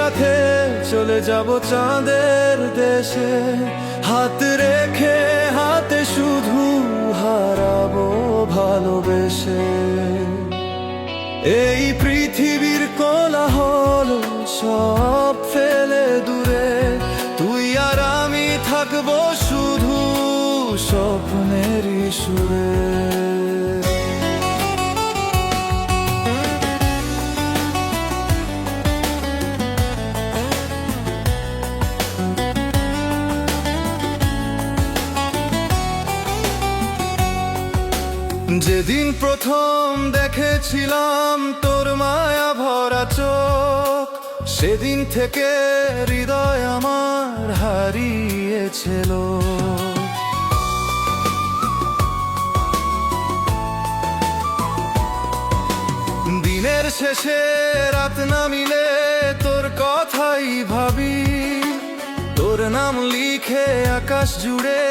সাথে চলে যাব চাঁদের দেশে, হাত রেখে হাতে শুধু হারাবো ভালোবেসে। এই পৃথিবীর কোলাহল সব ফেলে দূরে, তুই আর আমি থাকবো শুধু স্বপ্নেরই সুরে। যেদিন প্রথম দেখেছিলাম তোর মায়া ভরা চোখ, সেদিন থেকে হৃদয় আমার হারিয়েছিল। দিনের শেষে রাত নামিলে তোর কথাই ভাবি, তোর নাম লিখে আকাশ জুড়ে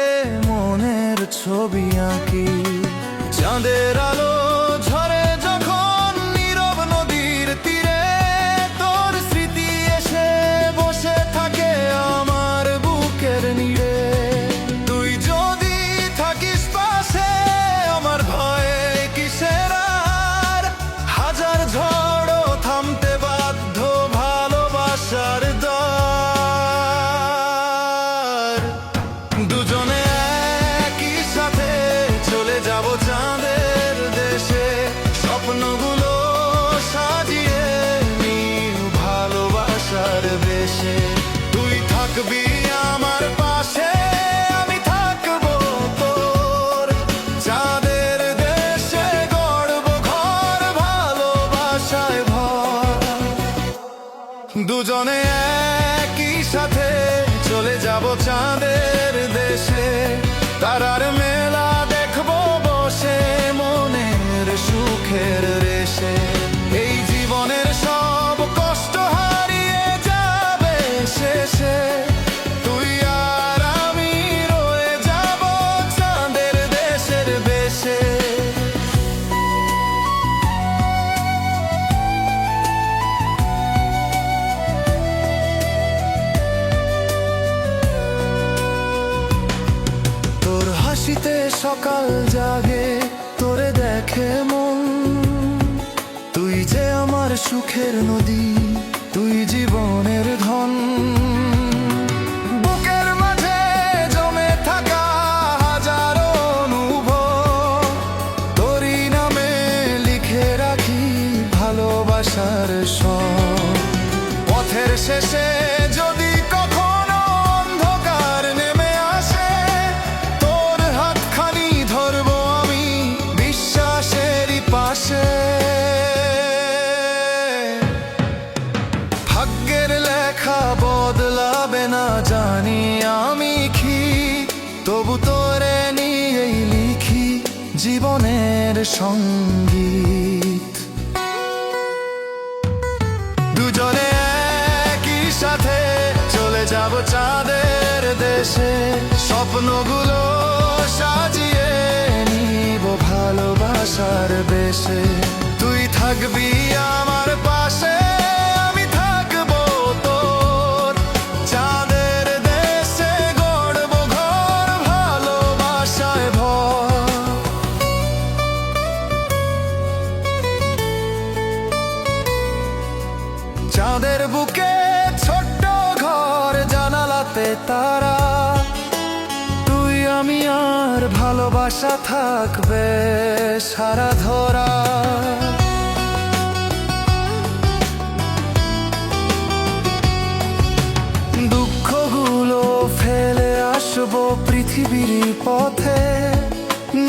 মনের ছবি আঁকি। চাঁদের আলো ঝরে যখন নীরব নদীর তীরে, তোর স্মৃতি এসে বসে থাকে আমার বুকের নীড়ে। তুই যদি থাকিস পাশে আমার ভয়ে কিসের আর, হাজার ঝড়ও থামতে বাধ্য ভালোবাসার দ্বার। দুজনে একই সাথে চলে যাব চাঁদের দেশে, স্বপ্নগুলো সাজিয়ে নিউ ভালোবাসার বেশে। তুই থাকবি আমার পাশে, আমি থাকবো তোর, চাঁদের দেশে গড়ব ঘর ভালোবাসায় ভর। দুজনে একই সাথে চলে যাব চাঁদের দেশে, তারার মেলা দেখবো বসে মনের সুখের রেশে। এই জীবনের সব কষ্ট হারিয়ে যাবে শেষে, তুই আর আমি রয়ে যাব চাঁদের দেশের বেশে। তোর হাসিতে সকাল জাগে, তোরে দেখে মন, তুই যে আমার সুখের নদী, তুই জীবনের ধন। বুকের মাঝে জমে থাকা হাজারো অনুভব, তোরই নামে লিখে রাখি ভালোবাসার সব। পথের শেষে যদি কখনো অন্ধকার নেমে আসে, তোর হাতখানি ধরবো আমি বিশ্বাসেরই পাশে। ভাগ্যের লেখা বদলাবে না জানি আমি কি, তবু তোরে নিয়েই লিখি জীবনের সঙ্গীত। দুজনে একই সাথে চলে যাব চাঁদের দেশে, স্বপ্নগুলো সাজিয়ে নিব ভালোবাসার বেশে। তুই থাকবি আমার পাশে, আমি থাকবো তোর, চাঁদের দেশে গড়ব ঘর ভালোবাসায় ভর। চাঁদের বুকে ছোট্ট ঘর, জানালাতে তারা, তুই আমি আর ভালোবাসা থাকবে সারা ধরা। দুঃখগুলো ফেলে আসবো পৃথিবীর পথে,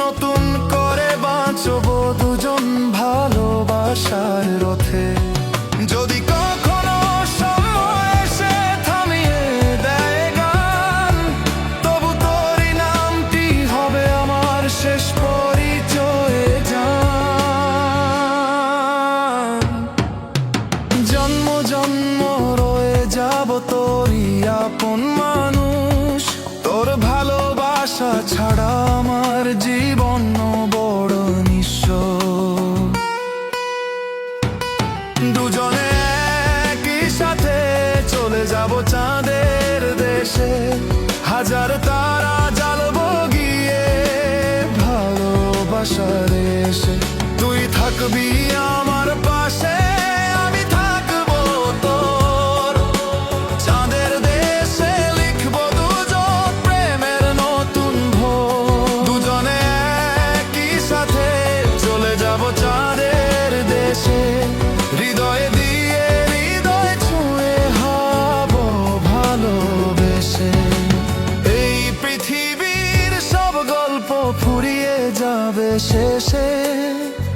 নতুন করে বাঁচবো দুজন ভালোবাসার রথে। যদি কখনো সময় এসে থামিয়ে দেয় গান, তবু তোরই নামটি হবে আমার শেষ পরিচয়ে জান। জন্ম জন্ম রয়ে যাব তোরই আপন মানুষ, তোর ভালোবাসা ছাড়া আমার জীবন বড় নিঃস্ব। দুজনে একই সাথে চাঁদের দেশে, হাজার তারা জ্বালবো গিয়ে ভালোবাসার এসে। তুই থাকবি আমার পাশে, আমি থাকবো তোর। চাঁদের দেশে লিখবো দুজন প্রেমের নতুন ভোর। দুজনে একই সাথে চলে যাব চাঁদের দেশে, হৃদয়ে দিয়ে হৃদয় ছুঁয়ে হব ভালোবেসে। এই পৃথিবীর সব গল্প ফুরিয়ে যাবে শেষে,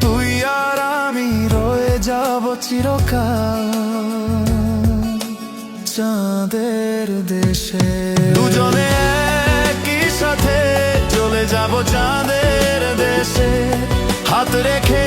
তুই আর আমি রয়ে যাব চিরকাল চাঁদের দেশে। দুজনে একই সাথে চলে যাব চাঁদের দেশে, হাত রেখে